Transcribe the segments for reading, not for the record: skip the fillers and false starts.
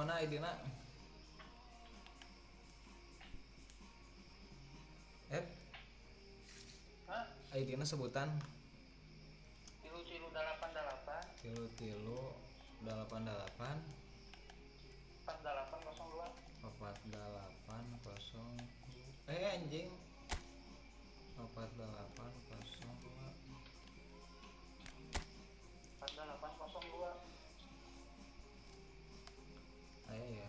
kumaha idina? Hah? Idina sebutan Tilu 88 tilu 88 4802 4802 anjing 4802 4802. ayo ya.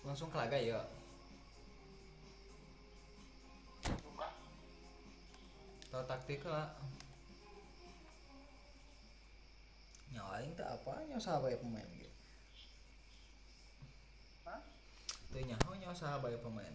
Langsung ke laga ya. Buka. Tahu taktik lah. Nyawain tak apa sahabat ya pemain gitu. Hah? Tuh nyawa sahabat ya pemain.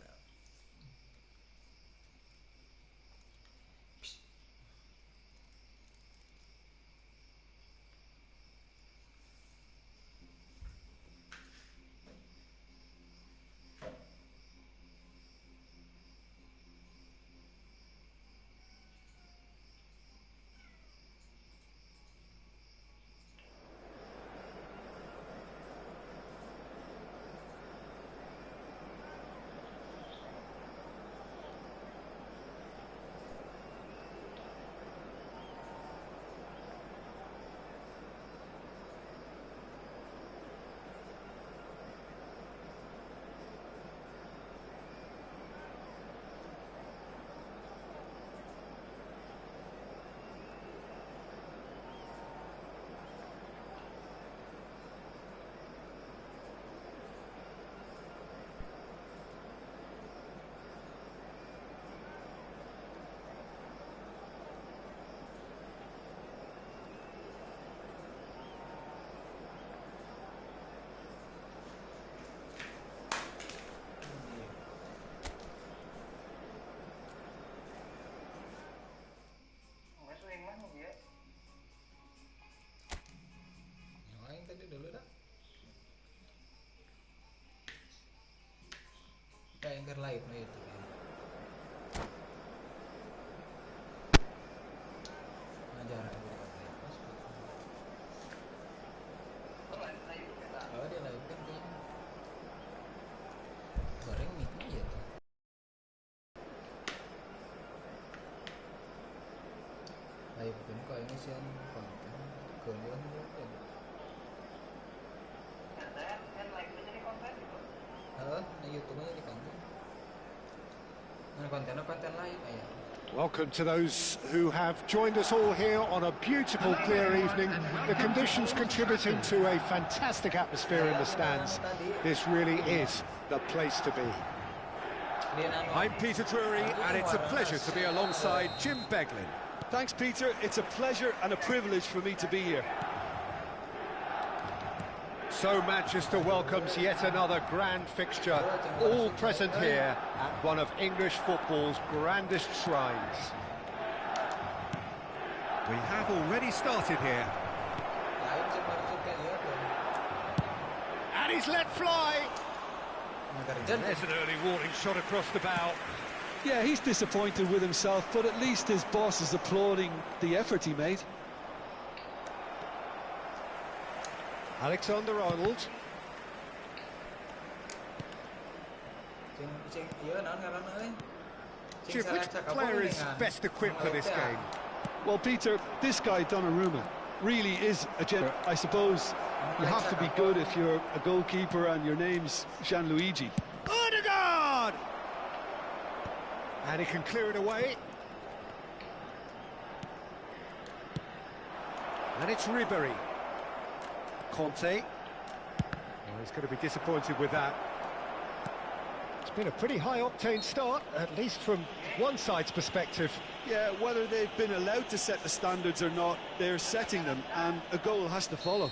Nyawain tadi dulu dah. Kayak yang live na itu. Ngajar aku pas. Oh dia live kan tuh. Goreng nih ya tuh. Live kan kok ini sih konten kemudian mungkin. Na YouTube aja di konten. Nah konten live aja. Welcome to those who have joined us all here on a beautiful, clear evening. The conditions contributing to a fantastic atmosphere in the stands. This really is the place to be. I'm Peter Drury, and it's a pleasure to be alongside Jim Beglin. Thanks, Peter. It's a pleasure and a privilege for me to be here. So Manchester welcomes yet another grand fixture, all present here at one of English football's grandest shrines. We have already started here. And he's let fly. There's an early warning shot across the bow. Yeah, he's disappointed with himself, but at least his boss is applauding the effort he made. Alexander-Arnold. Jim, which player is best equipped for this game? Well, Peter, this guy, Donnarumma, really is a general. I suppose you have to be good if you're a goalkeeper and your name's Gianluigi. Odegaard! And he can clear it away. And it's Ribery. Conte. Oh, he's going to be disappointed with that. It's been a pretty high-octane start, at least from one side's perspective. Yeah, whether they've been allowed to set the standards or not, they're setting them, and a goal has to follow.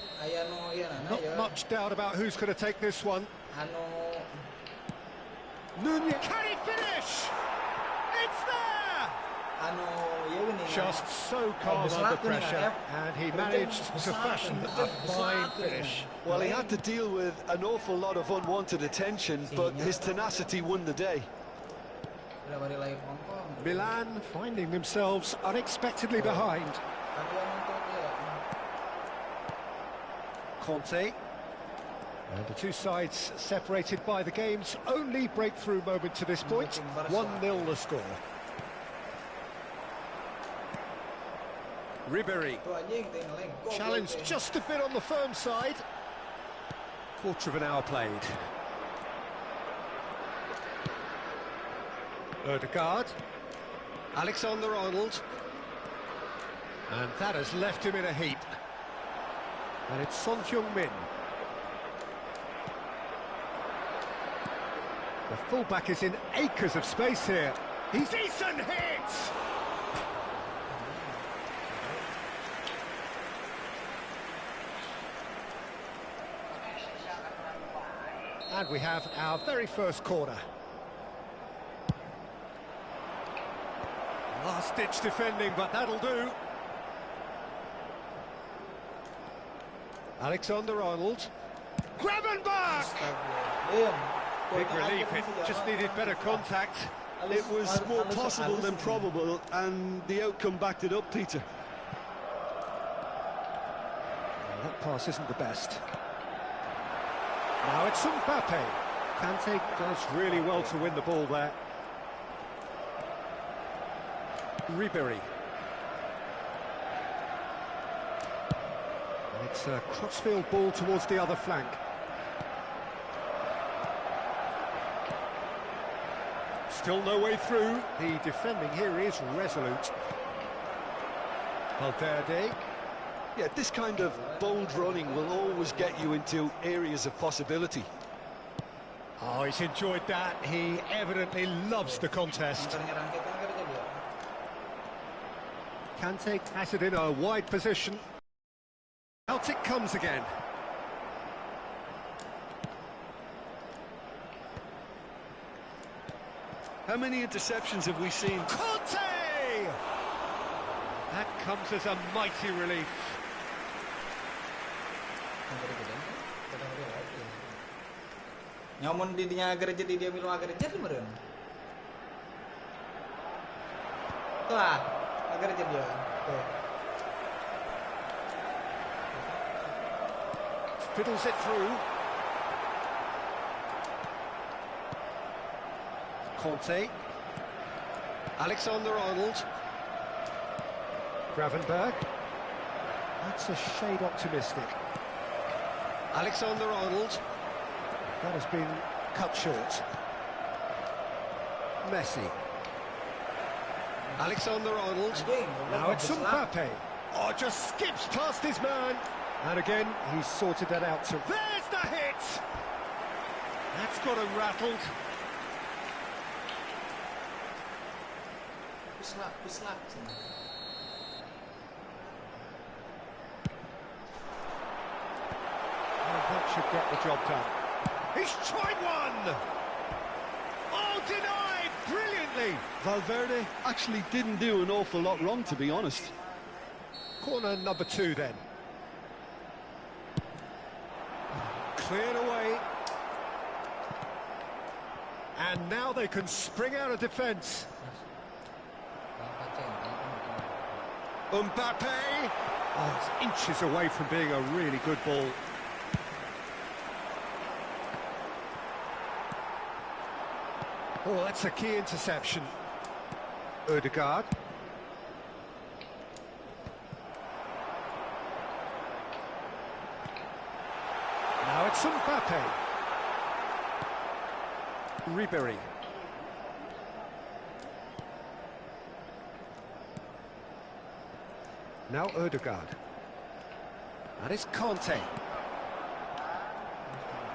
Not much doubt about who's going to take this one. Nunez. Can he finish? It's there! Just so calm under pressure, and he managed to fashion a fine finish. Well, he had to deal with an awful lot of unwanted attention, but his tenacity won the day. Milan finding themselves unexpectedly behind. Conte. And the two sides separated by the game's only breakthrough moment to this point. 1-0 the score. Ribery. Challenge just a bit on the firm side. Quarter of an hour played. Ødegaard. Alexander-Arnold. And that has left him in a heap. And it's Son Heung-min. The fullback is in acres of space here. He's decent hit! And we have our very first corner. Last-ditch defending, but that'll do. Alexander-Arnold. Gravenberch! Big relief, it just needed better contact. It was more possible than probable, and the outcome backed it up, Peter. Well, that pass isn't the best. Now it's Mbappe. Kante does really well to win the ball there. Ribery. And it's a crossfield ball towards the other flank. Still no way through. The defending here is resolute. Valverde. Yeah, this kind of bold running will always get you into areas of possibility. Oh, he's enjoyed that. He evidently loves the contest. Kante has it in a wide position. Out it comes again. How many interceptions have we seen? Conte! That comes as a mighty relief. Nyamun di dinya agar jadi dia bilang agar jadi meren. Tuh agar jadi dia. Fiddles it through. Conte. Alexander-Arnold. Gravenberch. That's a shade optimistic. Alexander-Arnold. That has been cut short. Messi. Alexander-Arnold. Now it's Mbappe. Oh, just skips past his man. And again, he's sorted that out too. There's the hit! That's got him rattled. Pislak. That should get the job done. He's tried one! Oh, denied! Brilliantly! Valverde actually didn't do an awful lot wrong, to be honest. Corner number 2 then. Cleared away. And now they can spring out of defence. Mbappe! Oh, it's inches away from being a really good ball. Oh, that's a key interception. Ødegaard. Now it's Mbappe. Ribery. Now Ødegaard. And it's Conte.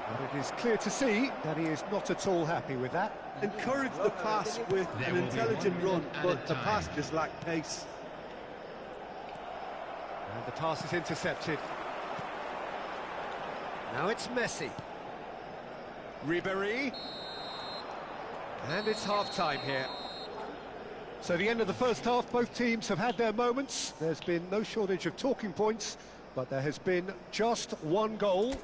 And it is clear to see that he is not at all happy with that. Encourage the pass with an intelligent run, but the pass just lacked pace. And the pass is intercepted. Now it's Messi. Ribery. And it's half-time here. So the end of the first half, both teams have had their moments. There's been no shortage of talking points, but there has been just one goal.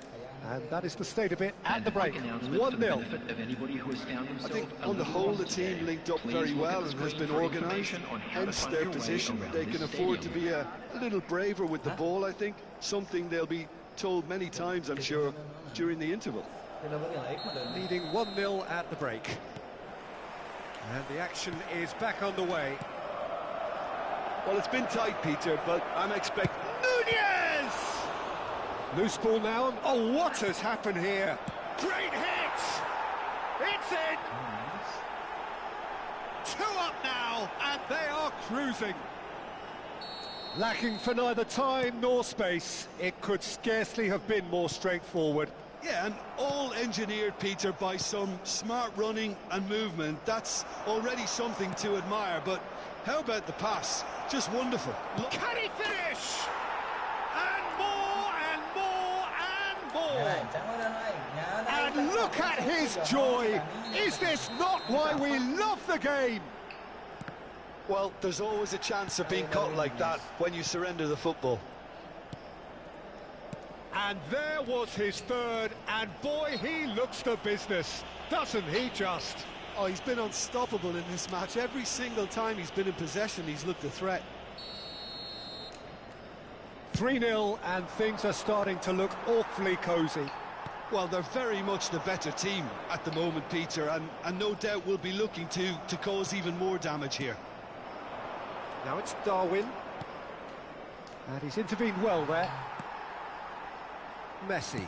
And that is the state of it at the break. 1-0. I think on the whole the team linked up very well and has been organised, hence their position. They can afford to be a little braver with the ball, I think, something they'll be told many times, I'm sure, during the interval. Leading 1-0 at the break. And the action is back underway. Well, it's been tight, Peter, but I'm expecting... Nunez! Loose ball now. Oh, what has happened here? Great hit! It's in! 2 up now, and they are cruising. Lacking for neither time nor space. It could scarcely have been more straightforward. Yeah, and all engineered, Peter, by some smart running and movement. That's already something to admire, but how about the pass? Just wonderful. Can he finish? And more, and more, and more! And look at his joy! Is this not why we love the game? Well, there's always a chance of being caught like that when you surrender the football. And there was his third, and boy, he looks the business, doesn't he just? Oh, he's been unstoppable in this match. Every single time he's been in possession, he's looked a threat. 3-0, and things are starting to look awfully cosy. Well, they're very much the better team at the moment, Peter, and no doubt will be looking to cause even more damage here. Now it's Darwin. And he's intervened well there. Messi.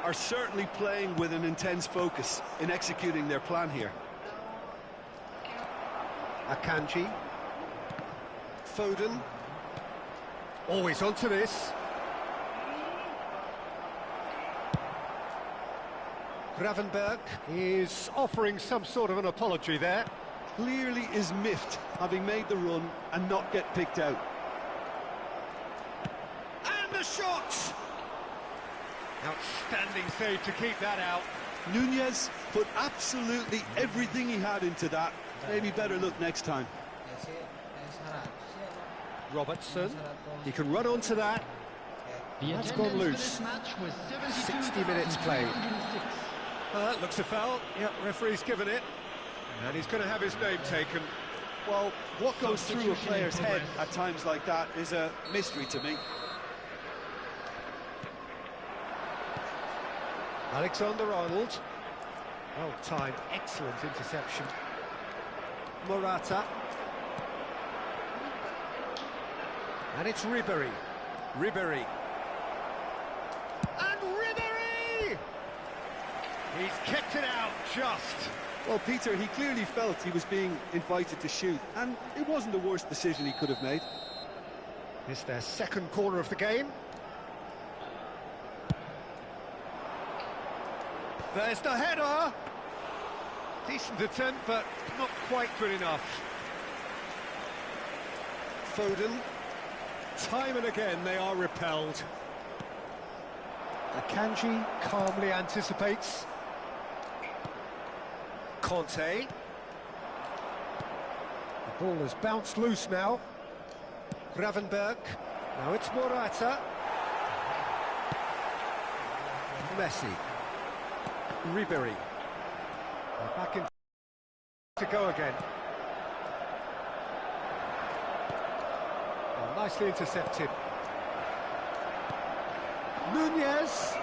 Are certainly playing with an intense focus in executing their plan here. Akanji. Foden. Always onto this. Gravenberg is offering some sort of an apology there. Clearly is miffed, having made the run and not get picked out. And the shot! Outstanding save to keep that out. Nunez put absolutely everything he had into that. Maybe better look next time. Robertson, he can run onto that. That's gone loose. 60 minutes played. That looks a foul. Yep, referee's given it. And he's going to have his name taken. Well, what goes through a player's head at times like that is a mystery to me. Alexander-Arnold. Well timed, excellent interception. Morata. And it's Ribery. Ribery. And Ribery! He's kicked it out just. Well, Peter, he clearly felt he was being invited to shoot, and it wasn't the worst decision he could have made. It's their second corner of the game. There's the header! Decent attempt, but not quite good enough. Foden. Time and again they are repelled. Akanji calmly anticipates. Conte. The ball has bounced loose now. Gravenberg. Now it's Morata. Messi. Ribery. Back in to go again. Oh, nicely intercepted. Nunez.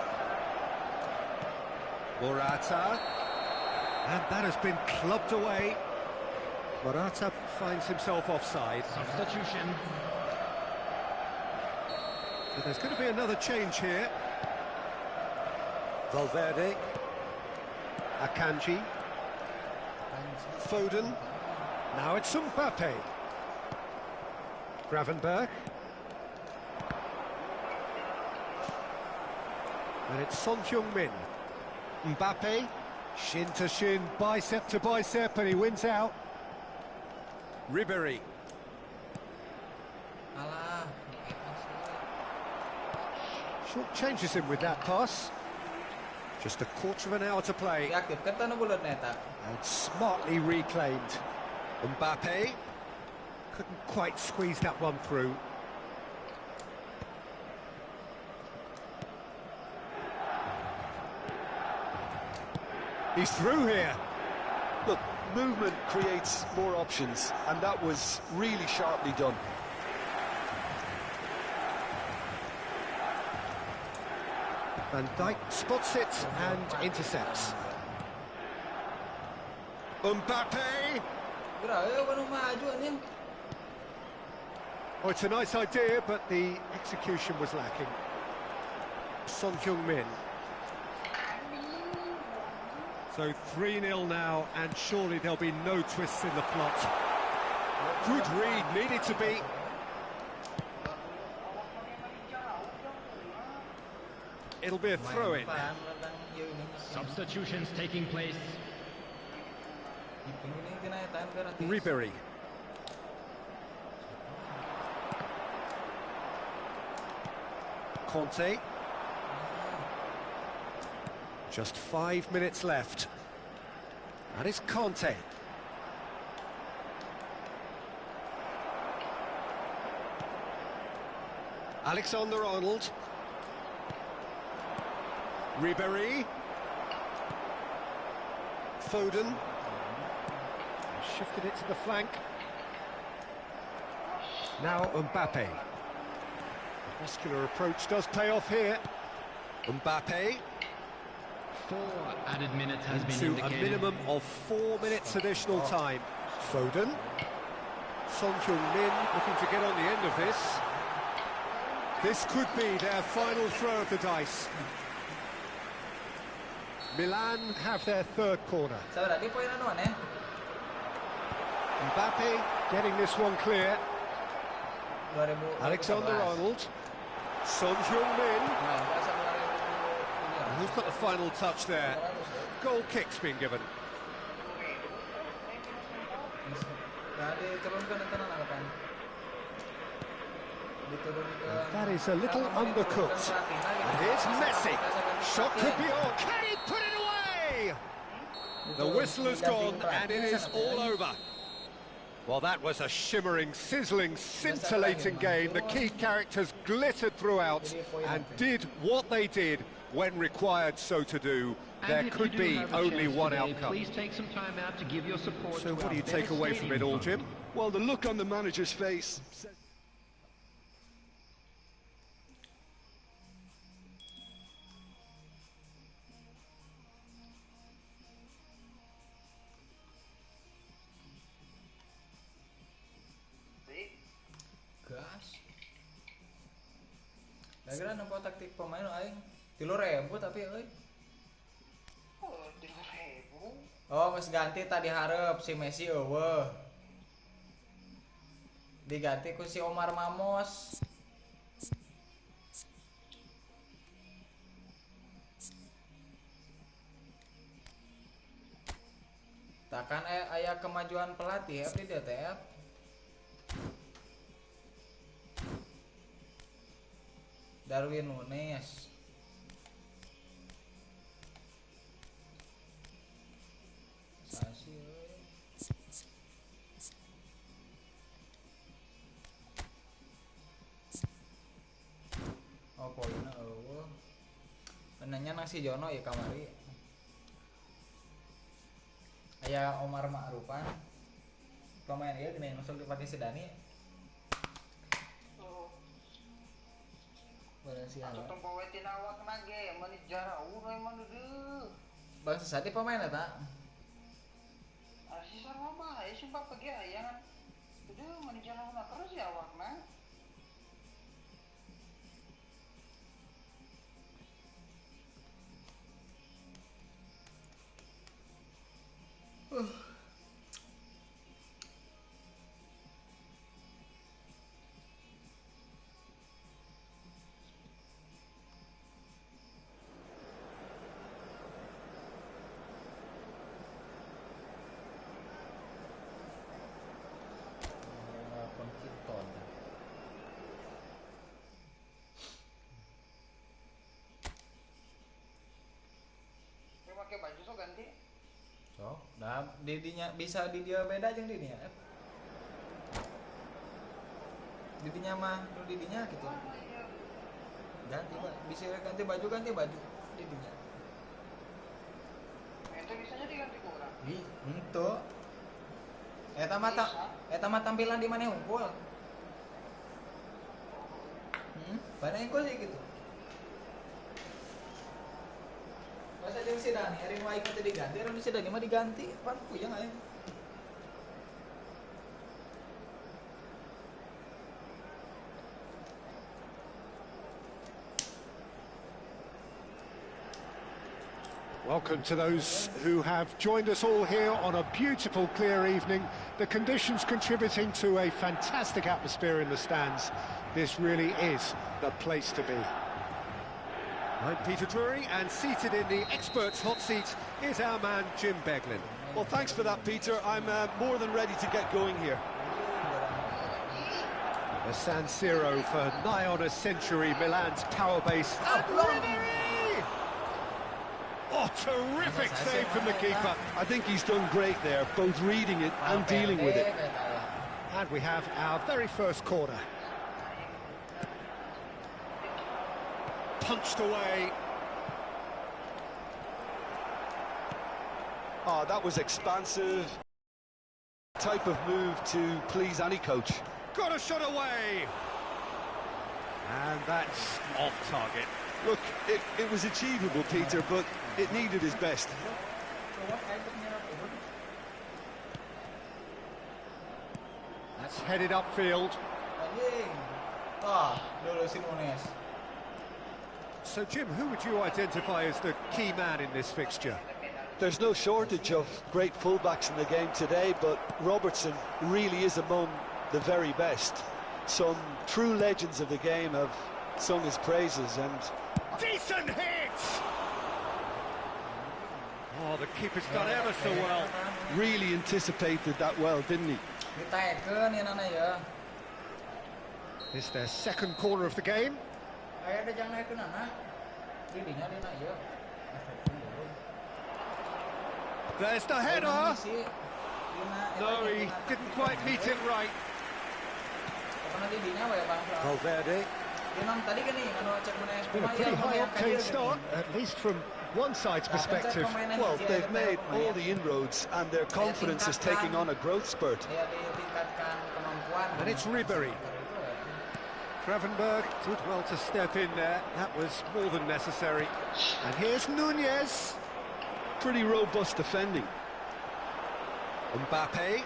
Morata. And that has been clubbed away. Morata finds himself offside. Substitution. But there's going to be another change here. Valverde. Akanji. Foden. Now it's Mbappe. Gravenberg. And it's Son Heung-min. Mbappe. Shin to shin, bicep to bicep, and he wins out. Ribery. Short changes him with that pass. Just a quarter of an hour to play. And smartly reclaimed. Mbappe couldn't quite squeeze that one through. He's through here. Look, movement creates more options, and that was really sharply done. Van Dijk spots it and intercepts. Mbappe! Oh, it's a nice idea, but the execution was lacking. Son Heung-min. So 3-0 now, and surely there'll be no twists in the plot. Good read, needed to be. It'll be a throw-in. Substitutions taking place. Ribery. Conte. Just 5 minutes left. That is Conte. Alexander-Arnold. Ribery. Foden. Shifted it to the flank. Now Mbappe. The muscular approach does pay off here. Mbappe. 4 added minutes has been To indicated. a minimum of 4 minutes additional time. Foden. Son Heung-min looking to get on the end of this. This could be their final throw of the dice. Milan have their third corner. Mbappe getting this one clear. Alexander-Arnold. Son Heung-min. Who's got the final touch there? Goal kick's been given. That is a little undercooked. And here's Messi. Shot could be on. Can he put it away? The whistle has gone and it is all over. Well, that was a shimmering, sizzling, scintillating game. The key characters glittered throughout and did what they did when required so to do. There could be only one outcome. Please take some time out to give your support. So what do you take away from it all, Jim? Well, the look on the manager's face said... Gas. Lagi nampak taktik pemain aing 3.000 tapi euy. Oh, 3.000. Oh, geus ganti tadi hareup si Messi eueuh. Diganti ku si Omar Mamos. Takkan aya kemajuan pelatih ya di DTF. Darwin Nunes. Sasi euy. Oh, poinna eueuh. Benanya nasi Jono ya kamari. Aya Omar Ma'rufan. Pemain ieu gini masuk di Pati Sedani. Atau tempo wetin awak nage, manit jarau emang deudeuk. Bangsa sadi pemain eta. Si sarua bae sumpah pergi aya. Deudeuk manit jarau na terus ya awakna. Pakai baju so ganti. So, dah didinya bisa di dia beda jeung didinya. Didinya mah nu didinya gitu. Ganti bisa ganti baju didinya. Itu bisa Ih, henteu. Eta mah tampilan di mana unggul. Banyak yang sih gitu. Masa jeung si Dani, hari mau ikut diganti, hari si Dani mah diganti, pan puyeng aja. Welcome to those who have joined us all here on a beautiful, clear evening. The conditions contributing to a fantastic atmosphere in the stands. This really is the place to be. I'm Peter Drury, and seated in the experts' hot seat is our man Jim Beglin. Well, thanks for that, Peter. I'm more than ready to get going here. The San Siro for nigh on a century, Milan's power base. Oh, terrific save from the keeper. I think he's done great there, both reading it and dealing with it. And we have our very first corner. Punched away. Oh, that was expansive. Type of move to please any coach. Got a shot away! And that's off target. Look, it was achievable, Peter, but it needed his best. That's headed upfield. So, Jim, who would you identify as the key man in this fixture? There's no shortage of great fullbacks in the game today, but Robertson really is among the very best. Some true legends of the game have sung his praises, and decent hit! Oh, the keeper's done ever so well. Really anticipated that well, didn't he? It's their second corner of the game. There's the header! No, he didn't quite meet it right. Valverde. It's been a pretty high-octane start, at least from one side's perspective. Well, they've made all the inroads, and their confidence is taking on a growth spurt. And it's Ribery. Gravenberg did well to step in there. That was more than necessary. And here's Nunez. Pretty robust defending. Mbappe.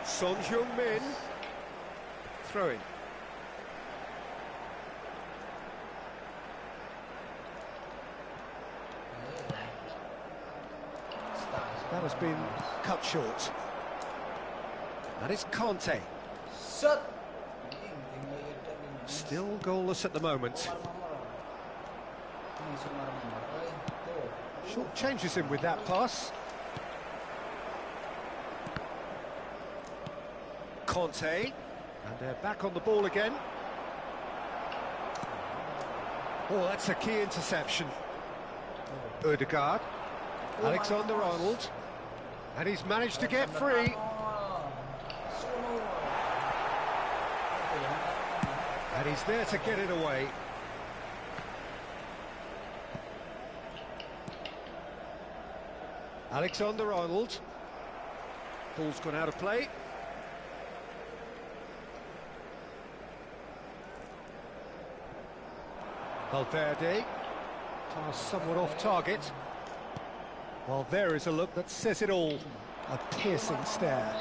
Son Heung-min. Throw-in. That has been cut short. And it's Conte. Still goalless at the moment. Short changes him with that pass. Conte. And they're back on the ball again. Oh, that's a key interception. Ødegaard. Alexander-Arnold. And he's managed to get free. And he's there to get it away. Alexander-Arnold. Ball's gone out of play. Valverde. Pass somewhat off target. Well, there is a look that says it all. A piercing stare.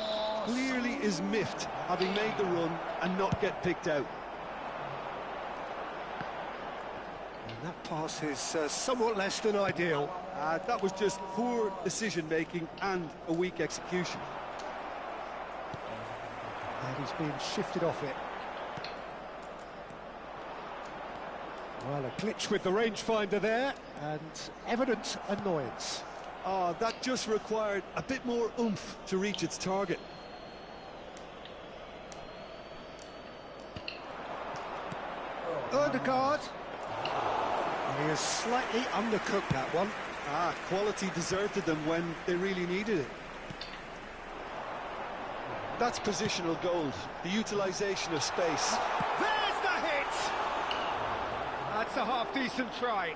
Clearly is miffed, having made the run and not get picked out. And that pass is somewhat less than ideal. That was just poor decision-making and a weak execution. And he's being shifted off it. Well, a glitch with the rangefinder there, and evident annoyance. That just required a bit more oomph to reach its target. Ødegaard. He has slightly undercooked that one. Quality deserted them when they really needed it. That's positional gold, the utilisation of space. There's the hit! That's a half-decent try.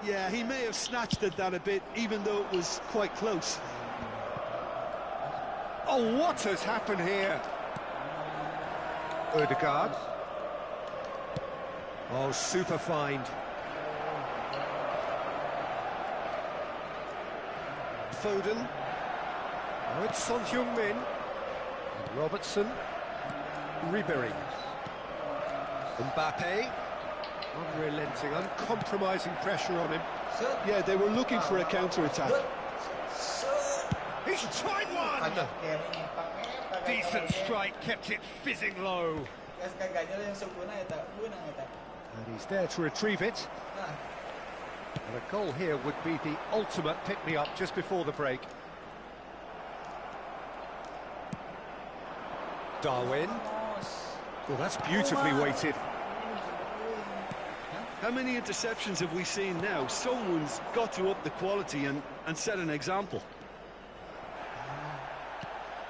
Yeah, he may have snatched at that a bit, even though it was quite close. Oh, what has happened here? Ødegaard. Oh, super find. Foden. Now it's Son Heung-min. And Robertson. Ribery. Mbappe. Unrelenting, uncompromising pressure on him. Yeah, they were looking for a counter-attack. He's tried one! Decent strike, kept it fizzing low. And he's there to retrieve it. And a goal here would be the ultimate pick-me-up just before the break. Darwin. Well, that's beautifully weighted. How many interceptions have we seen now? Someone's got to up the quality and set an example.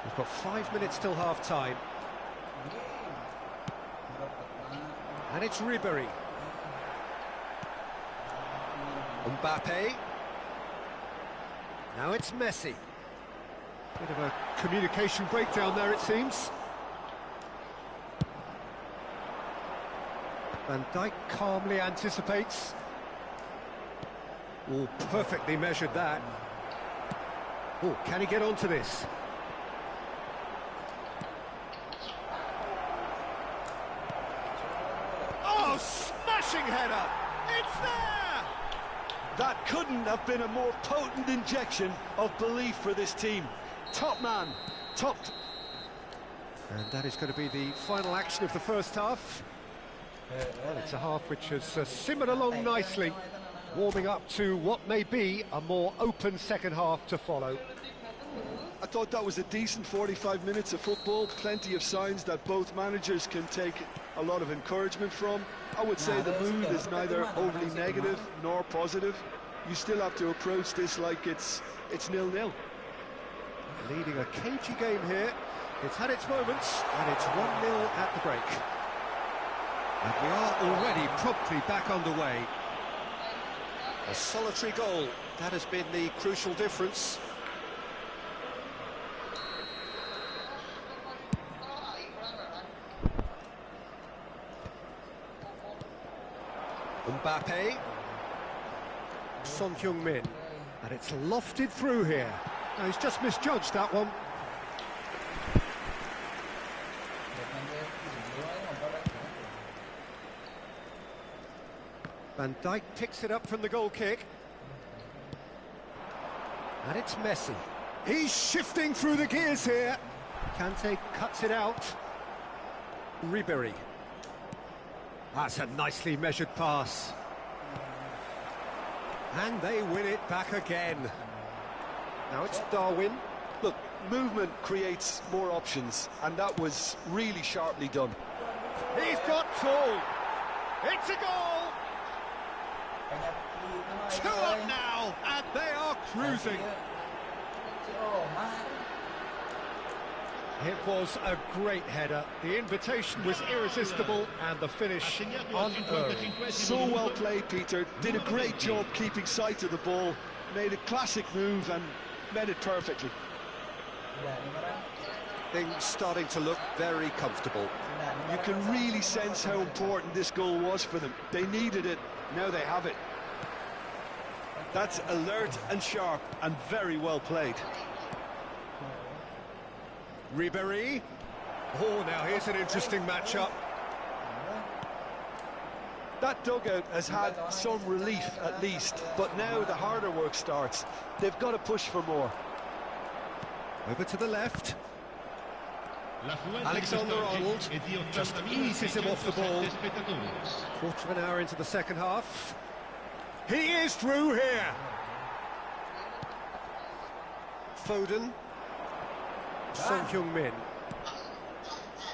We've got 5 minutes till half-time. And it's Ribery. Mbappe. Now it's Messi. Bit of a communication breakdown there, it seems. Van Dijk calmly anticipates. Oh, perfectly measured that. Oh, can he get onto this? Oh, smashing header! It's there! That couldn't have been a more potent injection of belief for this team. Top man, top. And that is going to be the final action of the first half. Well, it's a half which has simmered along nicely, warming up to what may be a more open second half to follow. I thought that was a decent 45 minutes of football, plenty of signs that both managers can take a lot of encouragement from. I would say the mood is neither overly negative nor positive. You still have to approach this like it's 0-0. Leading a cagey game here. It's had its moments, and it's 1-0 at the break. And we are already promptly back underway. A solitary goal, that has been the crucial difference. Mbappe. Son Heung-min, and it's lofted through here. Now, he's just misjudged that one. Van Dijk picks it up from the goal kick. And it's Messi. He's shifting through the gears here. Kante cuts it out. Ribery. That's a nicely measured pass. And they win it back again. Now it's Darwin. Look, movement creates more options, and that was really sharply done. He's got two. It's a goal. 2 up now, and they are cruising. It was a great header. The invitation was irresistible, and the finish unearned. So well played, Peter. Did a great job keeping sight of the ball. Made a classic move and met it perfectly. Things starting to look very comfortable. You can really sense how important this goal was for them. They needed it, now they have it. That's alert and sharp and very well played. Ribery. Oh, now here's an interesting matchup. That dugout has had some relief at least, but now the harder work starts. They've got to push for more. Over to the left. Alexander-Arnold just eases him off the ball. Quarter of an hour into the second half. He is through here. Foden. Son Heung-min.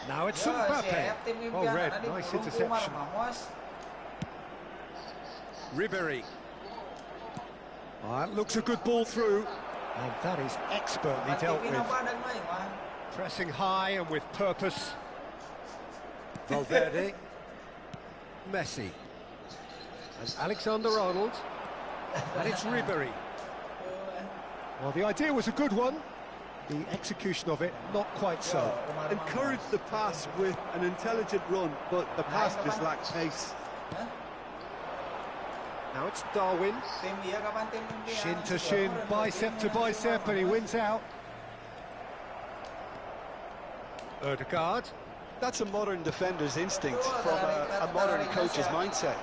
Now it's Mbappe. Well read, nice interception. Ribery. Oh, that looks a good ball through. And that is expertly dealt with. Pressing high and with purpose. Valverde. Messi. And Alexander-Arnold. And it's Ribery. Well, the idea was a good one. The execution of it, not quite so. Encourage the pass with an intelligent run, but the pass just lacks pace. Now it's Darwin. Tim dia kapan tim dia? Shin to shin, bicep to bicep, and he wins out. Ødegaard. That's a modern defender's instinct from a modern coach's mindset.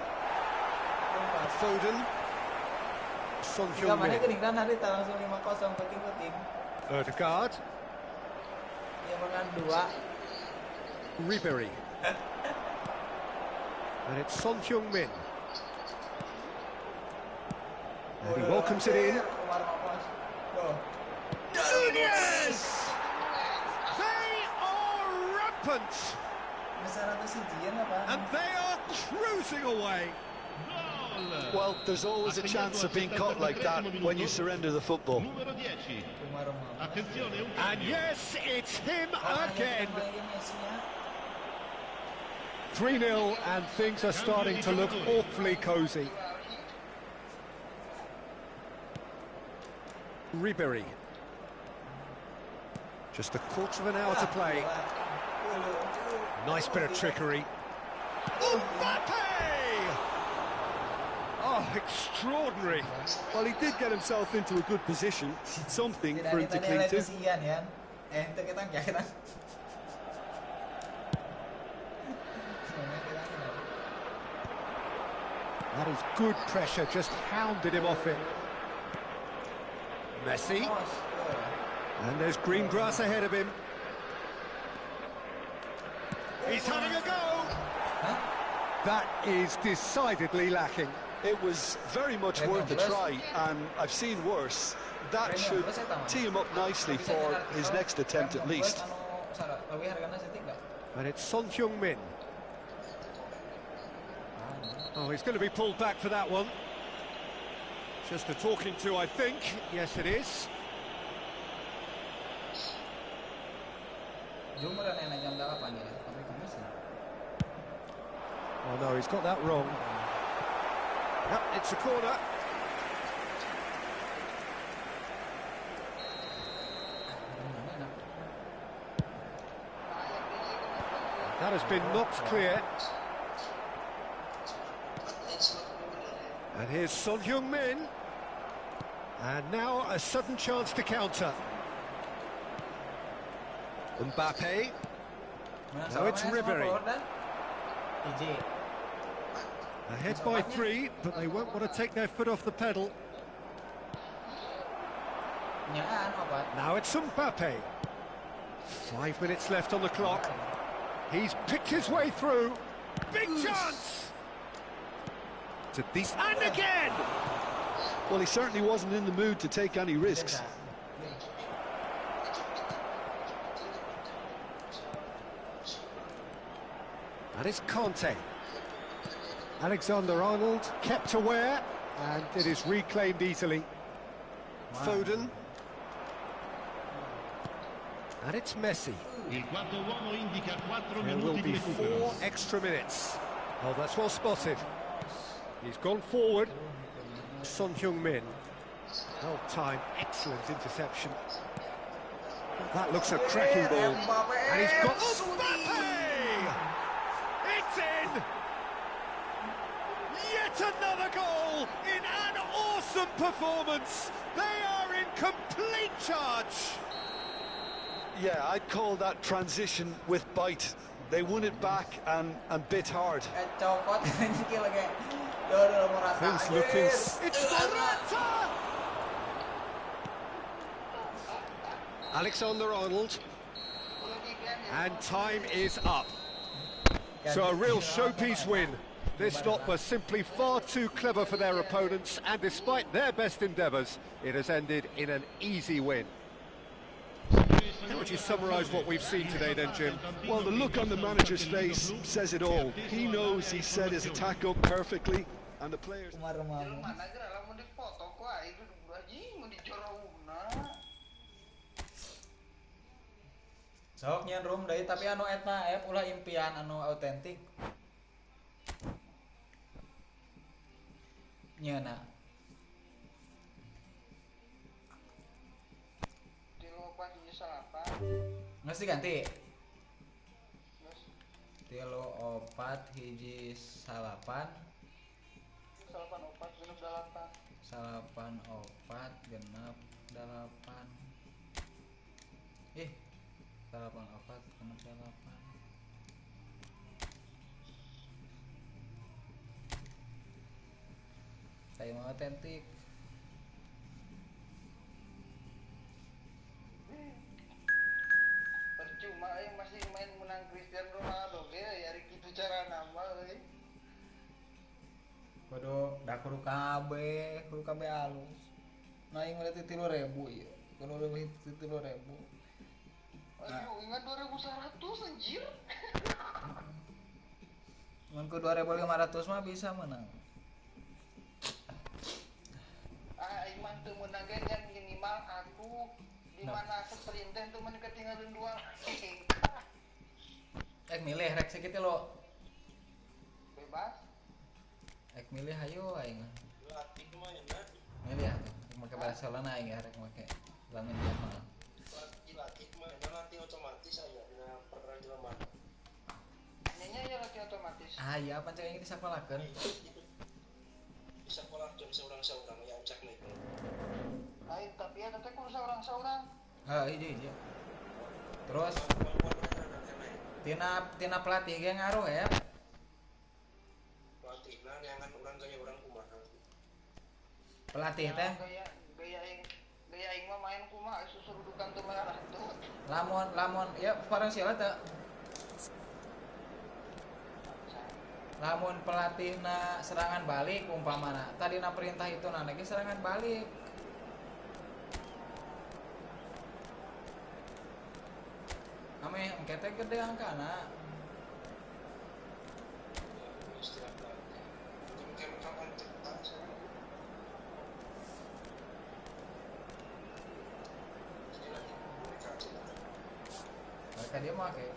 Foden. Son Jika mana Heung-min. keringkan hari langsung 5-0 ke tim. Ødegaard. Dia menang 2. Ribery. And it's Son Heung-min. And he welcomes it in. Yes! They are rampant! And they are cruising away. Well, there's always a chance of being caught like that when you surrender the football. And yes, it's him again. 3-0, and things are starting to look awfully cosy. Ribery. Just a quarter of an hour to play. Nice bit of trickery. Mbappe! Oh, extraordinary. Well, he did get himself into a good position, something for him to cling to. That is good pressure, just hounded him off it. Messi. And there's green grass ahead of him. He's having a go! That is decidedly lacking. It was very much worth a try, and I've seen worse. That should tee him up nicely for his next attempt at least. And it's Son Heung-min. Oh, he's going to be pulled back for that one. Just a talking to, I think. Yes, it is. Oh no, he's got that wrong. Yep, it's a corner. That has been knocked clear. And here's Son Heung-min. And now a sudden chance to counter. Mbappe. Now it's Ribery. Ahead by 3, but they won't want to take their foot off the pedal. Now it's Mbappe. 5 minutes left on the clock. He's picked his way through. Big chance! To this, and again! Well, he certainly wasn't in the mood to take any risks. That is Conte. Alexander-Arnold kept aware, and it is reclaimed easily. Foden. And it's Messi. There will be 4 extra minutes. Oh, that's well spotted. He's gone forward. Son Heung-min. Well timed, excellent interception. That looks a cracking ball. And he's got Mbappe! It's in! Yet another goal in an awesome performance. They are in complete charge. Yeah, I'd call that transition with bite. They won it back and bit hard. Things looking... It's Morata! Alexander-Arnold. And time is up. So a real showpiece win. This lot was simply far too clever for their opponents, and despite their best endeavours, it has ended in an easy win. How would you summarise what we've seen today then, Jim? Well, the look on the manager's face says it all. He knows he set his attack up perfectly, and the players... Sok nyen room deui tapi anu eta ulah impian anu autentik. Nyeuna. opat hiji salapan. Nggak sih ganti. Terus 3 4 hiji salapan. salapan opat genep dalapan. Salapan opat genep dalapan. Salapan opat genep dalapan. Saya mau otentik. Percuma masih main menang Cristiano Ronaldo ge ari kitu cara nama euy. Kudu kabeh halus. Nah yang ngeliat 3.000 ya. Kudu lebih 3.000. Aduh, ingat 2100 anjir. Mun ku 2.500 mah bisa menang. Aing mah teu meunang ge yang minimal aku di mana sprint teh teu meun ketinggalan 2 ranking. Milih rek sakit lo. Bebas. Milih hayu aing. Milih ya. Make Barcelona aing rek make lamun Jamal. Latih mah latih otomatis aya dina peran jelema. Nya ya latih otomatis. Iya pancen aing disapalakeun. Bisa pola jam seorang-seorang ya cek nih. Lain tapi ya teh kudu saurang-saurang. Iya. Terus tina pelatih ge ngaruh ya. Pelatihna neangan urang gaya urang kumaha. Pelatih teh Gaya aing mah main kumaha susurudukan teu merah tuh. lamun ya parang sila teh. Lamun pelatihna serangan balik umpamana tadina perintah itu ge serangan balik. Ame engke teh gede angkana. Istilah pelatih. Mungkin kapan cetak sana. Jadi nanti komunikasi nanti. Mereka dia mah kayak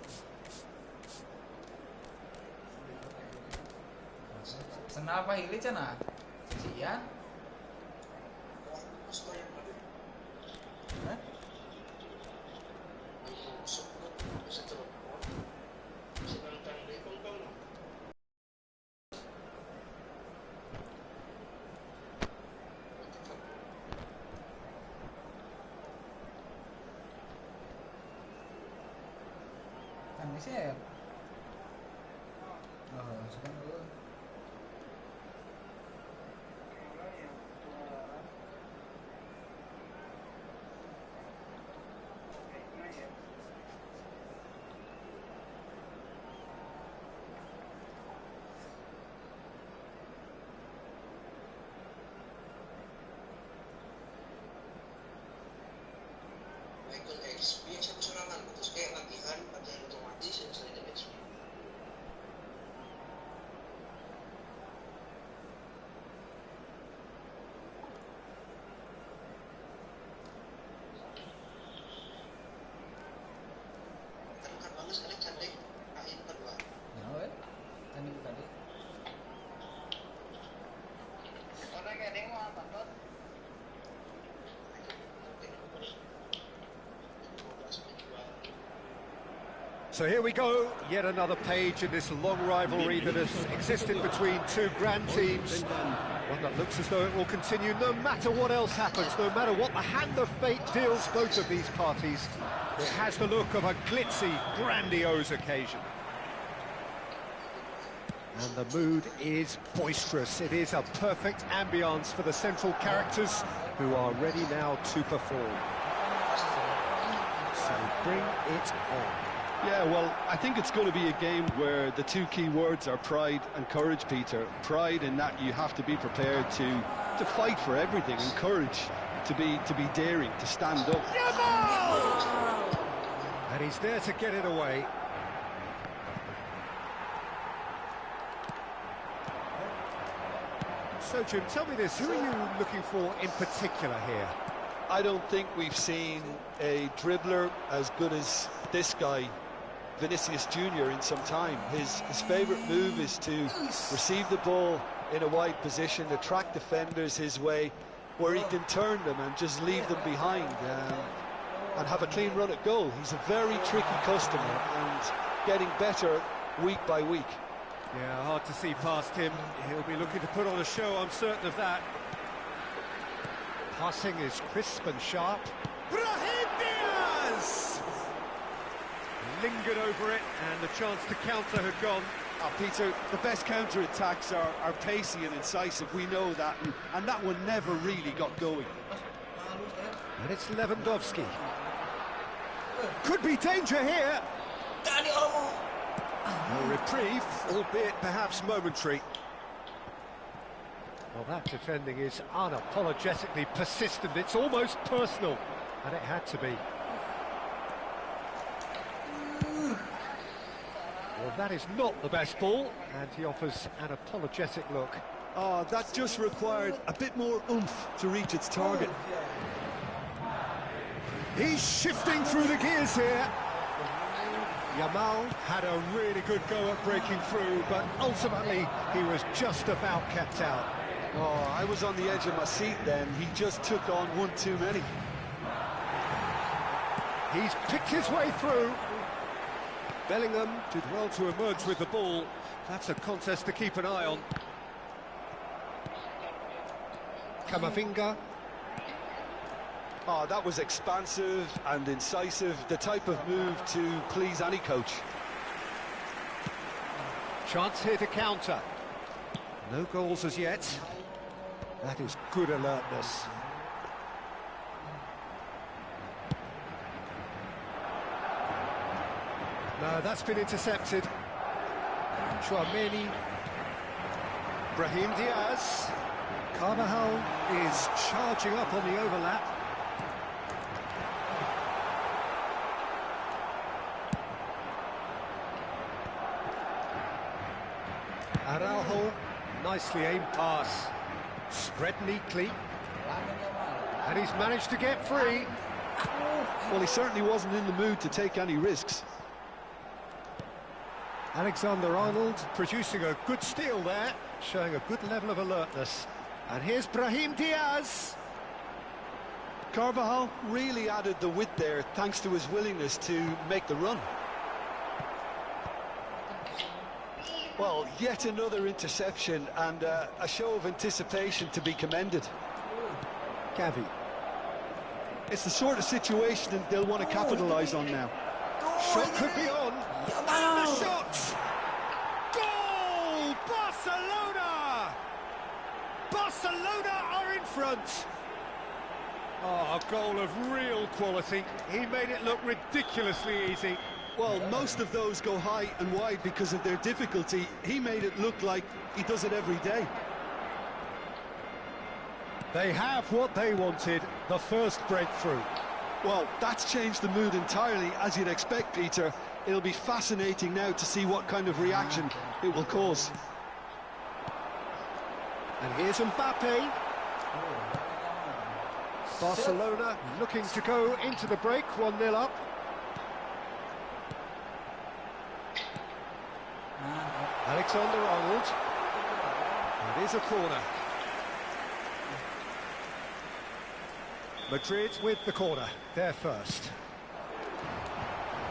senal apa hili cenah? Sisian? Terus bayar mana? Hah? Sebut bisa telepon. Bisa nonton di tonton. Kan bisa ya? Oh, sekarang dulu. Michael XP siapa serangan terus kayak latihan otomatis yang saya dengan XP. Kan bagus kali cantik akhir kedua. Ya weh. Kan itu tadi. Ora kayak deng mah patut. So here we go, yet another page in this long rivalry that has existed between two grand teams. One that looks as though it will continue no matter what else happens, no matter what the hand of fate deals both of these parties. It has the look of a glitzy, grandiose occasion. And the mood is boisterous. It is a perfect ambience for the central characters who are ready now to perform. So bring it on. Yeah, well, I think it's going to be a game where the two key words are pride and courage, Peter. Pride in that you have to be prepared to fight for everything, and courage to be daring, to stand up. And he's there to get it away. So, Jim, tell me this, who are you looking for in particular here? I don't think we've seen a dribbler as good as this guy, Vinicius Junior, in some time. His favourite move is to receive the ball in a wide position, attract defenders his way, where he can turn them and just leave them behind. and have a clean run at goal. He's a very tricky customer and getting better week by week. Yeah, hard to see past him. He'll be looking to put on a show, I'm certain of that. Passing is crisp and sharp. Brahim Diaz! Lingered over it, and the chance to counter had gone. Oh, Peter, the best counter-attacks are pacey and incisive, we know that, and that one never really got going. And it's Lewandowski. Could be danger here. A reprieve, albeit perhaps momentary. Well, that defending is unapologetically persistent. It's almost personal, and it had to be. Well, that is not the best ball, and he offers an apologetic look. Oh, that just required a bit more oomph to reach its target. He's shifting through the gears here. Yamal had a really good go at breaking through, but ultimately he was just about kept out. Oh, I was on the edge of my seat then. He just took on one too many. He's picked his way through. Bellingham did well to emerge with the ball. That's a contest to keep an eye on. Camavinga. Oh, that was expansive and incisive, the type of move to please any coach. Chance here to counter. No goals as yet. That is good alertness. No, that's been intercepted. Chouameni. Brahim Diaz. Carvajal is charging up on the overlap. Araujo, nicely aimed pass, spread neatly, and he's managed to get free. Well, he certainly wasn't in the mood to take any risks. Alexander-Arnold producing a good steal there, showing a good level of alertness. And here's Brahim Diaz. Carvajal really added the width there thanks to his willingness to make the run. Well, yet another interception and a show of anticipation to be commended. Gavi. It's the sort of situation that they'll want to capitalise on now. Shot could be on. And the shot! Goal! Barcelona! Barcelona are in front. Oh, a goal of real quality. He made it look ridiculously easy. Well, most of those go high and wide because of their difficulty. He made it look like he does it every day. They have what they wanted, the first breakthrough. Well, that's changed the mood entirely, as you'd expect, Peter. It'll be fascinating now to see what kind of reaction it will cause. And here's Mbappe. Barcelona looking to go into the break, 1-0 up. Alexander-Arnold. It is a corner. Madrid with the corner, there first.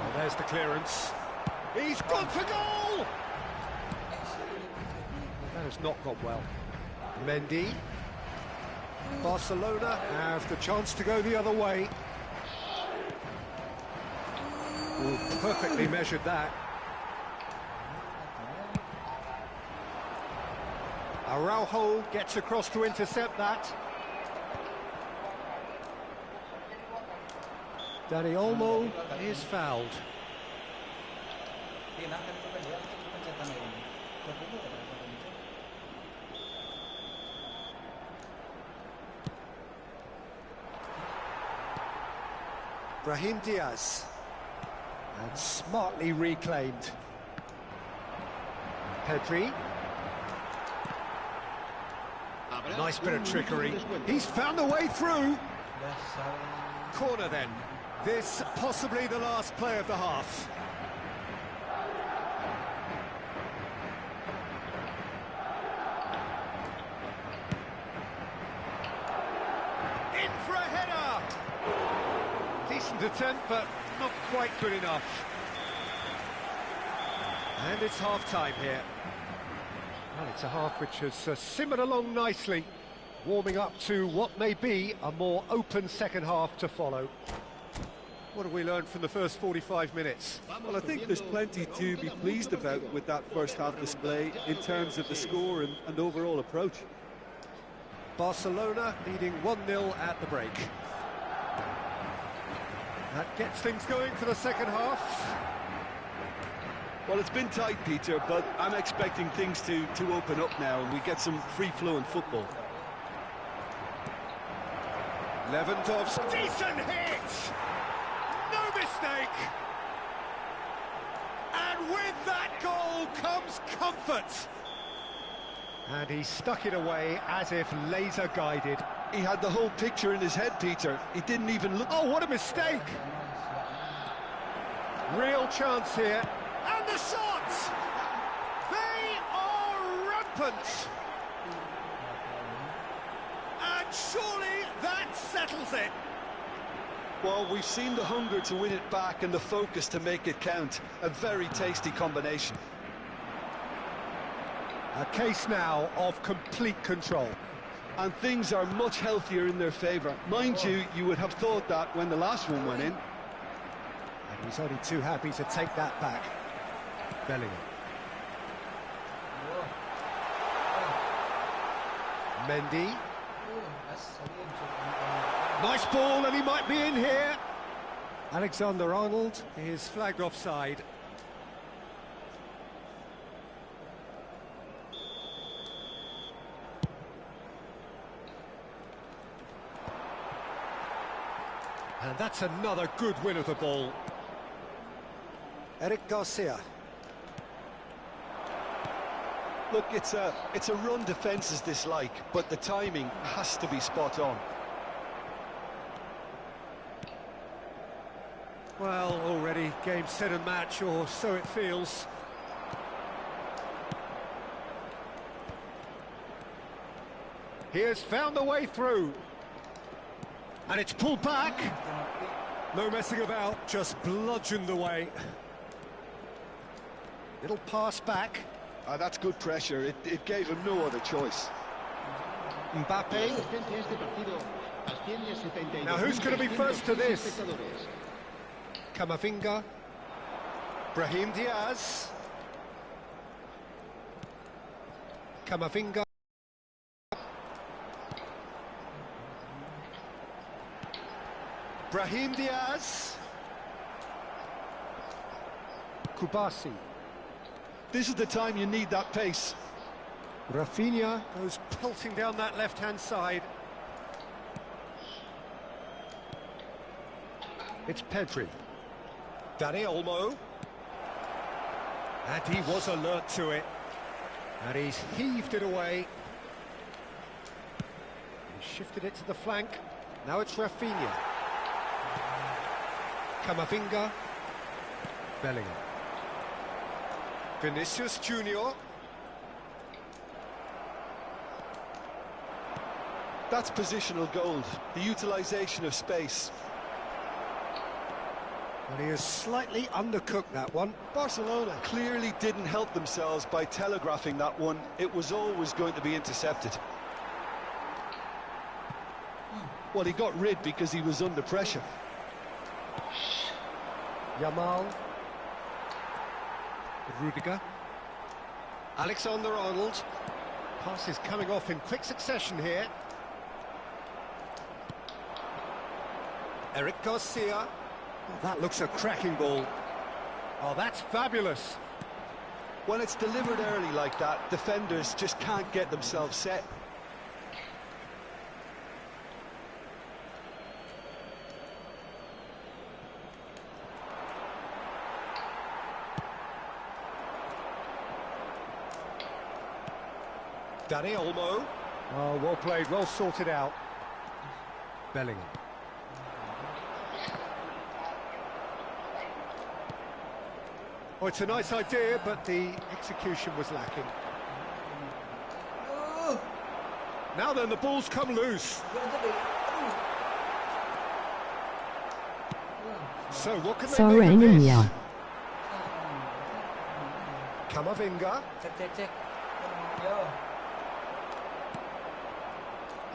Well, there's the clearance. He's gone for goal! That has not gone well. Mendy. Barcelona have the chance to go the other way. Ooh, perfectly measured that. Araujo gets across to intercept that. Dani Olmo is fouled. Brahim Diaz. And smartly reclaimed. Pedri. Nice bit of trickery. He's found a way through. Corner then. This possibly the last play of the half. In for a header! decent attempt, but not quite good enough. And it's half-time here. Well, it's a half which has simmered along nicely, warming up to what may be a more open second half to follow. What have we learned from the first 45 minutes? Well, I think there's plenty to be pleased about with that first half display in terms of the score and overall approach. Barcelona leading 1-0 at the break. That gets things going for the second half. Well, it's been tight, Peter, but I'm expecting things to open up now and we get some free-flowing football. Lewandowski, decent hit! No mistake! And with that goal comes comfort! And he stuck it away as if laser-guided. He had the whole picture in his head, Peter. He didn't even look... Oh, what a mistake! Real chance here. And the shots! They are rampant! And surely that settles it. Well, we've seen the hunger to win it back and the focus to make it count. A very tasty combination. A case now of complete control. And things are much healthier in their favour. Mind you, you would have thought that when the last one went in. And he's only too happy to take that back. Bellingham. Mendy. Nice ball, and he might be in here. Alexander-Arnold is flagged offside. And that's another good win of the ball. Eric Garcia. Look, it's a run defence is dislike, but the timing has to be spot on. Well, already game, set and match, or so it feels. He has found a way through. And it's pulled back. No messing about, just bludgeoned away. Little pass back. That's good pressure. It gave him no other choice. Mbappe. Now who's going to be first to this? Camavinga. Brahim Diaz. Camavinga. Brahim Diaz. Kubasi. This is the time you need that pace. Rafinha goes pelting down that left-hand side. It's Pedri. Dani Olmo. And he was alert to it. And he's heaved it away. He shifted it to the flank. Now it's Rafinha. Camavinga. Bellingham. Vinicius Junior. That's positional gold, the utilisation of space. And he has slightly undercooked that one. Barcelona clearly didn't help themselves by telegraphing that one. It was always going to be intercepted. Well, he got rid because he was under pressure. Yamal. Rudiger. Alexander-Arnold. Passes coming off in quick succession here. Eric Garcia. Oh, that looks a cracking ball. Oh, that's fabulous. When it's delivered early like that, defenders just can't get themselves set. Dani Olmo. Oh, well played, well sorted out. Bellingham. Oh, it's a nice idea, but the execution was lacking. Now then, the ball's come loose. So what can they make of this? Kamavinga. Cek. Yo.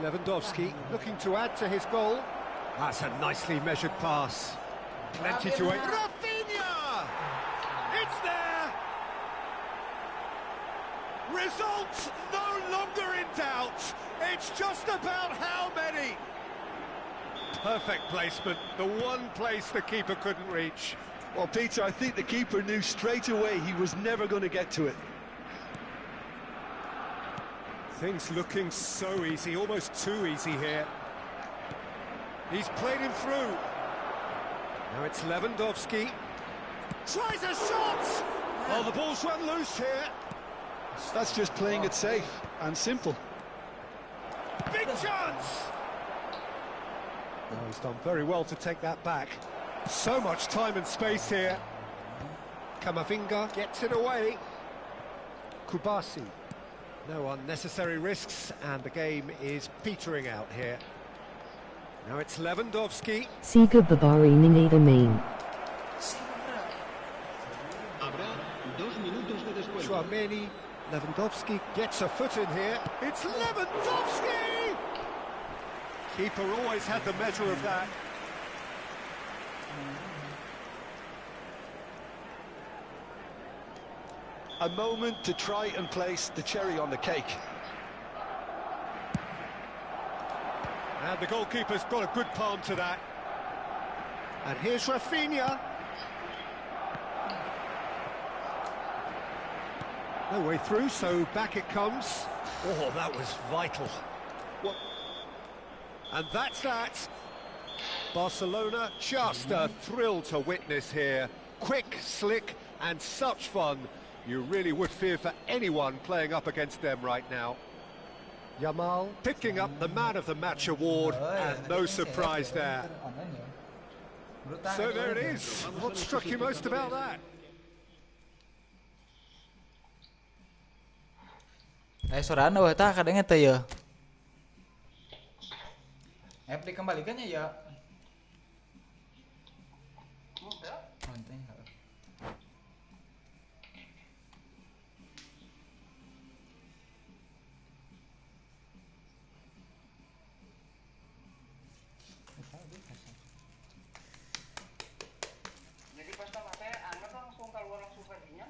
Lewandowski looking to add to his goal. That's a nicely measured pass. Plenty to aim. Rafinha! It's there! Results no longer in doubt. It's just about how many. Perfect placement, the one place the keeper couldn't reach. Well, Peter, I think the keeper knew straight away he was never going to get to it. Things looking so easy, almost too easy here. He's played him through. Now it's Lewandowski. Tries a shot! Oh, the ball's run loose here. That's just playing it safe and simple. Big chance! Oh, he's done very well to take that back. So much time and space here. Kamavinga gets it away. Kubasi. No unnecessary risks, and the game is petering out here. Now it's Lewandowski. Siga Babari Ninada Main. Chouameni. Lewandowski gets a foot in here. It's Lewandowski! Keeper always had the measure of that. A moment to try and place the cherry on the cake. And the goalkeeper's got a good palm to that. And here's Rafinha. No way through, so back it comes. Oh, that was vital. What? And that's that. Barcelona, just a thrill to witness here. Quick, slick, and such fun. You really would fear for anyone playing up against them right now. Yamal picking up the Man of the Match award, and no surprise there. So there it is. What struck you most about that? Sorana wah tah kadangnya teh ya. App dikembalikannya ya. Manteng. Jadi pas tamat teh angkat langsung keluar langsung kadinya.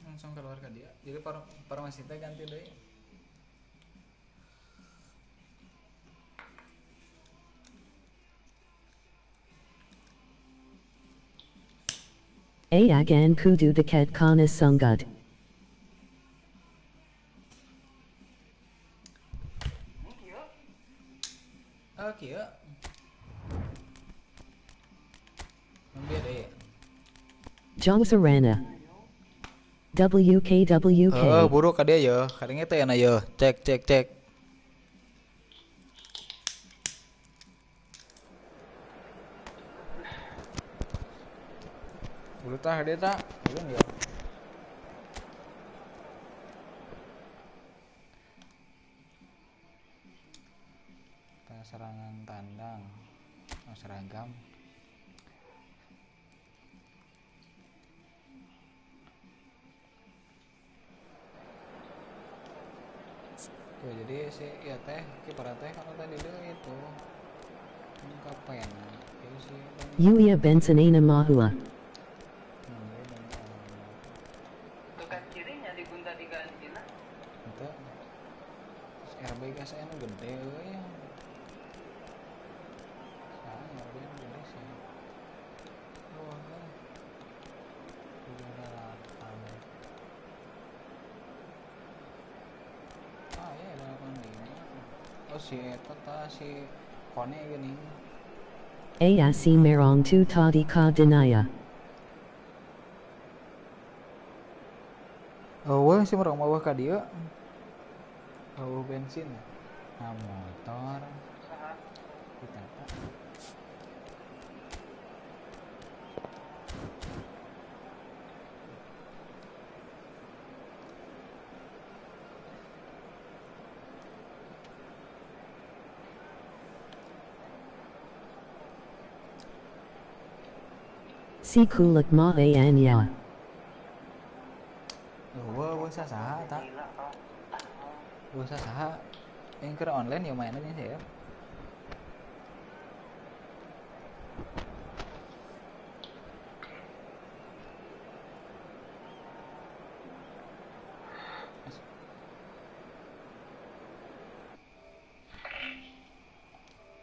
Langsung keluar ke dia. Jadi farmasi teh ganti deui. Ayagan kudu dekat kana sungad. Oke ya. Ambil deh. Jong Sarana. WKWK. Buruk ka dia ya. Kadangnya teh na ya. Cek. Bulu tah dia tak. Belum ya. Serangan tandang. Seragam. Tuh, jadi si ya teh kiper teh kalau tadi dia itu kapan itu sih Yuya Bensonena Mahua. Dekat kirinya di gunta diganti nah. itu RB gas anu gede euy saya dia gede sih wah ya 85 oh si eta si Kone gini Ayasi Merong tu tadi ka denaya. wah si merong mawah ka dieu bensin nah motor kita Si kulik ma anya. Wah saha tak? Wah saha? Yang ke online ya mainnya sih ya.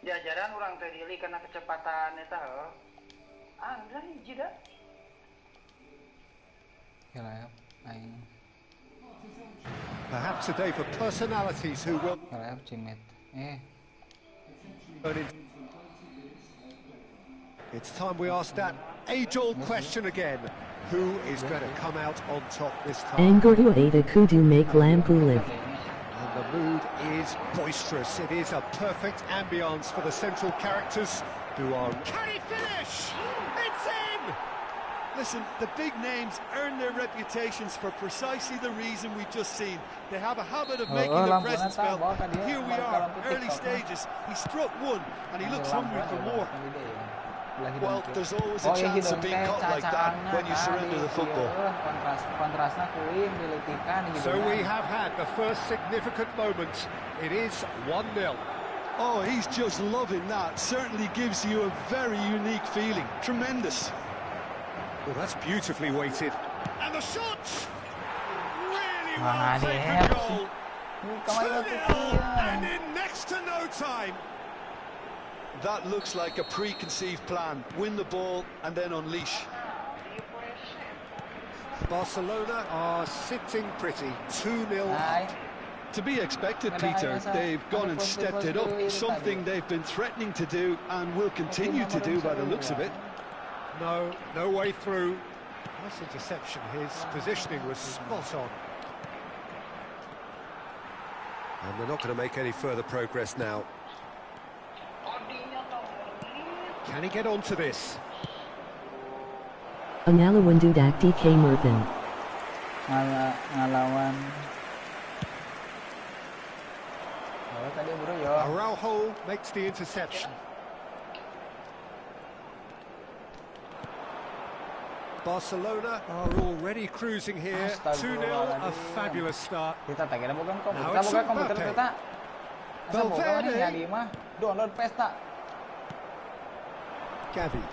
Jajaran orang terdiri karena kecepatan eta heuh. Anggan hiji da. Ya lah, aing. Perhaps a day for personalities who will... Ya lah, cimet. It's time we ask that age-old question again. Who is going to come out on top this time? Anguru ada kudu make lampu live. And the mood is boisterous. It is a perfect ambience for the central characters who are... Can he finish? It's in! Listen, the big names earn their reputations for precisely the reason we've just seen. They have a habit of making their presence felt. Here we are, early stages. He struck one, and he looks hungry for more. Well, there's always a chance of being caught like that when you surrender the football. So we have had the first significant moment. It is 1-0. Oh, he's just loving that. Certainly gives you a very unique feeling. Tremendous. Well, that's beautifully weighted. And the shot! Really well Wah, taken dia. goal. 2-0, and in next to no time. That looks like a preconceived plan. Win the ball and then unleash. Barcelona are sitting pretty. 2-0 up. To be expected, Peter. They've gone and stepped it up. Something they've been threatening to do and will continue to do by the looks of it. No way through. Nice interception. His positioning was spot on. And they're not going to make any further progress now. Can he get onto this? Angalawan dudak DK Merpin. Ngalawan. Oh, tadi bro yo. Araujo makes the interception. Barcelona are already cruising here. 2-0, a fabulous start. Kita tak kira bukan komputer, Now it's bukan komputer Mbappe. kita. Asa bukan Valverde. ini nyari mah. Download pesta. Gavi.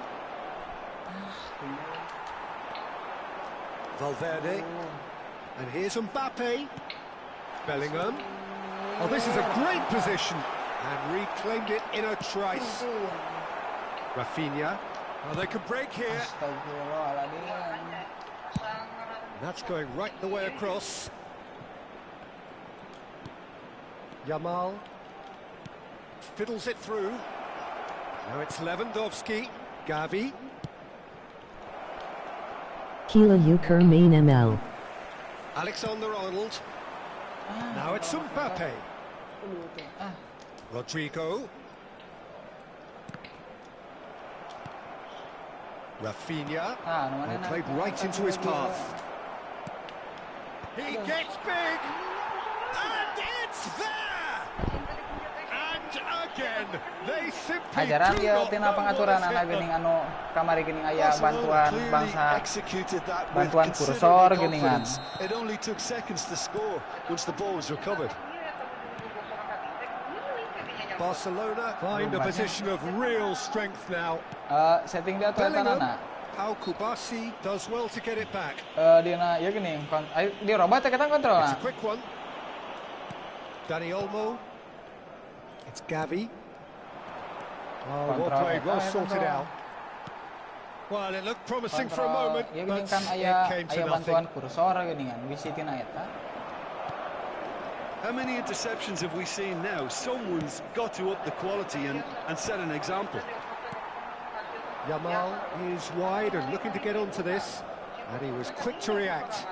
Valverde. And here's Mbappe. Bellingham. Oh, this is a great position. And reclaimed it in a trice. Rafinha. Oh, they can break here. Astagfirullahaladzim. That's going right the way across. Yamal. Fiddles it through. Now it's Lewandowski. Gavi. Kila Uker main ML. Alexander-Arnold. Now it's Mbappe. Rodrigo. Rafinha. And played right into his path. He gets big. And it's there! And again, they simply Ajaran do dia not tina know pengaturan what anak hit geuning them. anu kamari geuning aya Barcelona bantuan clearly bangsa executed that with bantuan considerable kursor geuningan. confidence. It only took seconds to score once the ball was recovered. Barcelona find a position of real strength now. Setting dia tuh eta nana. Pau Kubasi does well to get it back. Dina ya geuning dia robot teh kita kontrol. It's a quick one. Dani Olmo. It's Gavi. Oh, well played, well sorted out. Well, it looked promising for a moment, ya but geuning kan it aya came to bantuan nothing. kursor geuningan bisi tina eta. How many interceptions have we seen now? Someone's got to up the quality and set an example. Yamal is wide and looking to get onto this, and he was quick to react.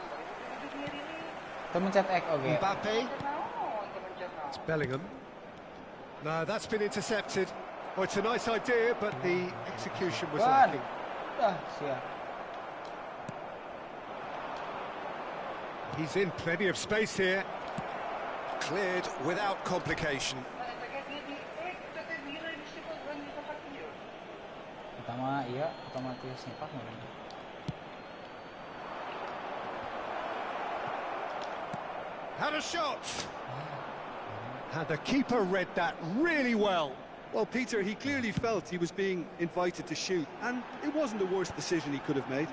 Tuh mencet X oke. Mbappe. It's Bellingham. No, that's been intercepted. Well, it's a nice idea, but the execution was Wan. lacking. Siap. He's in plenty of space here. Cleared without complication. Pertama iya otomatis nyepak mungkin. Had a shot. And the keeper read that really well. Well, Peter, he clearly felt he was being invited to shoot, and it wasn't the worst decision he could have made.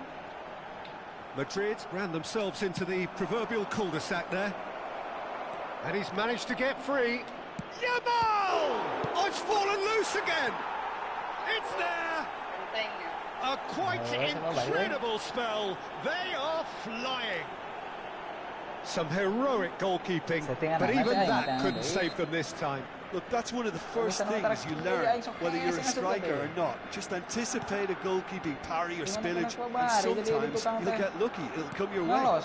Madrid ran themselves into the proverbial cul-de-sac there. And he's managed to get free. Yamal! Oh, it's fallen loose again. It's there. A quite incredible spell. They are flying. Some heroic goalkeeping, but even that couldn't save them this time. Look, that's one of the first things you learn, whether you're a striker or not. Just anticipate a goalkeeping parry or spillage, and sometimes you'll get lucky. It'll come your way.